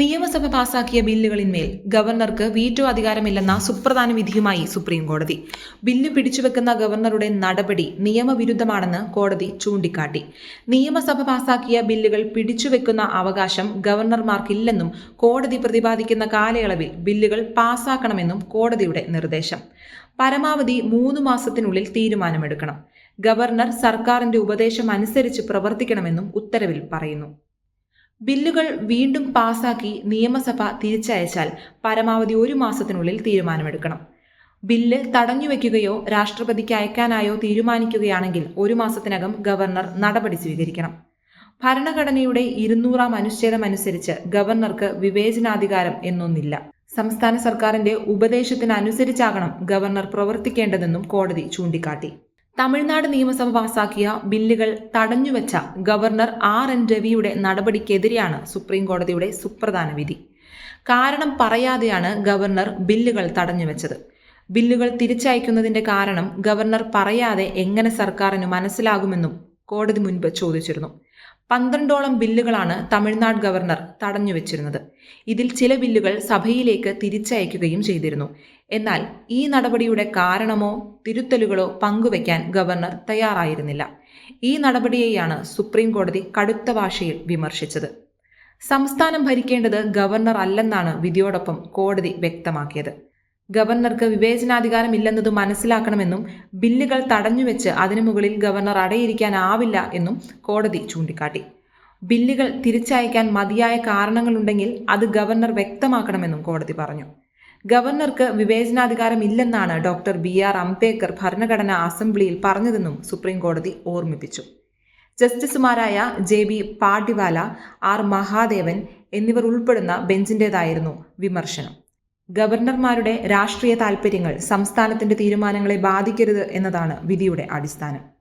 നിയമസഭ പാസാക്കിയ ബില്ലുകളിന്മേൽ ഗവർണർക്ക് വീറ്റോ അധികാരമില്ലെന്ന സുപ്രധാന വിധിയുമായി സുപ്രീം കോടതി. ബില്ല് പിടിച്ചുവെക്കുന്ന ഗവർണറുടെ നടപടി നിയമവിരുദ്ധമാണെന്ന് കോടതി ചൂണ്ടിക്കാട്ടി. നിയമസഭ പാസാക്കിയ ബില്ലുകൾ പിടിച്ചുവെക്കുന്ന അവകാശം ഗവർണർമാർക്കില്ലെന്നും കോടതി പ്രതിപാദിക്കുന്ന കാലയളവിൽ ബില്ലുകൾ പാസാക്കണമെന്നും കോടതിയുടെ നിർദ്ദേശം. പരമാവധി 3 മാസത്തിനുള്ളിൽ തീരുമാനമെടുക്കണം. ഗവർണർ സർക്കാരിന്റെ ഉപദേശം അനുസരിച്ച് പ്രവർത്തിക്കണമെന്നും ഉത്തരവിൽ പറയുന്നു. ബില്ലുകൾ വീണ്ടും പാസാക്കി നിയമസഭ തിരിച്ചയച്ചാൽ പരമാവധി 1 മാസത്തിനുള്ളിൽ തീരുമാനമെടുക്കണം. ബില്ല് തടഞ്ഞുവെക്കുകയോ രാഷ്ട്രപതിക്ക് അയക്കാനായോ തീരുമാനിക്കുകയാണെങ്കിൽ 1 മാസത്തിനകം ഗവർണർ നടപടി സ്വീകരിക്കണം. ഭരണഘടനയുടെ 200-ാം അനുച്ഛേദമനുസരിച്ച് ഗവർണർക്ക് വിവേചനാധികാരം എന്നൊന്നില്ല. സംസ്ഥാന സർക്കാരിന്റെ ഉപദേശത്തിനനുസരിച്ചാകണം ഗവർണർ പ്രവർത്തിക്കേണ്ടതെന്നും കോടതി ചൂണ്ടിക്കാട്ടി. തമിഴ്നാട് നിയമസഭ പാസാക്കിയ ബില്ലുകൾ തടഞ്ഞുവെച്ച ഗവർണർ RN രവിയുടെ നടപടിക്കെതിരെയാണ് സുപ്രീം കോടതിയുടെ സുപ്രധാന വിധി. കാരണം പറയാതെയാണ് ഗവർണർ ബില്ലുകൾ തടഞ്ഞുവെച്ചത്. ബില്ലുകൾ തിരിച്ചയക്കുന്നതിന്റെ കാരണം ഗവർണർ പറയാതെ എങ്ങനെ സർക്കാരിന് മനസ്സിലാകുമെന്നും കോടതി മുൻപ് ചോദിച്ചിരുന്നു. 12ഓളം ബില്ലുകളാണ് തമിഴ്നാട് ഗവർണർ തടഞ്ഞുവെച്ചിരുന്നത്. ഇതിൽ ചില ബില്ലുകൾ സഭയിലേക്ക് തിരിച്ചയക്കുകയും ചെയ്തിരുന്നു. എന്നാൽ ഈ നടപടിയുടെ കാരണമോ തിരുത്തലുകളോ പങ്കുവയ്ക്കാൻ ഗവർണർ തയ്യാറായിരുന്നില്ല. ഈ നടപടിയെയാണ് സുപ്രീം കോടതി കടുത്ത ഭാഷയിൽ വിമർശിച്ചത്. സംസ്ഥാനം ഭരിക്കേണ്ടത് ഗവർണർ അല്ലെന്നാണ് വിധിയോടൊപ്പം കോടതി വ്യക്തമാക്കിയത്. ഗവർണർക്ക് വിവേചനാധികാരമില്ലെന്നത് മനസ്സിലാക്കണമെന്നും ബില്ലുകൾ തടഞ്ഞുവെച്ച് അതിനു മുകളിൽ ഗവർണർ അടയിരിക്കാനാവില്ല എന്നും കോടതി ചൂണ്ടിക്കാട്ടി. ബില്ലുകൾ തിരിച്ചയക്കാൻ മതിയായ കാരണങ്ങളുണ്ടെങ്കിൽ അത് ഗവർണർ വ്യക്തമാക്കണമെന്നും കോടതി പറഞ്ഞു. ഗവർണർക്ക് വിവേചനാധികാരമില്ലെന്നാണ് ഡോക്ടർ BR അംബേദ്കർ ഭരണഘടനാ അസംബ്ലിയിൽ പറഞ്ഞതെന്നും സുപ്രീം കോടതി ഓർമ്മിപ്പിച്ചു. ജസ്റ്റിസുമാരായ JB പാടിവാല, R മഹാദേവൻ എന്നിവർ ഉൾപ്പെടുന്ന ബെഞ്ചിന്റേതായിരുന്നു വിമർശനം. ഗവർണർമാരുടെ രാഷ്ട്രീയ താൽപ്പര്യങ്ങൾ സംസ്ഥാനത്തിന്റെ തീരുമാനങ്ങളെ ബാധിക്കരുത് എന്നതാണ് വിധിയുടെ അടിസ്ഥാനം.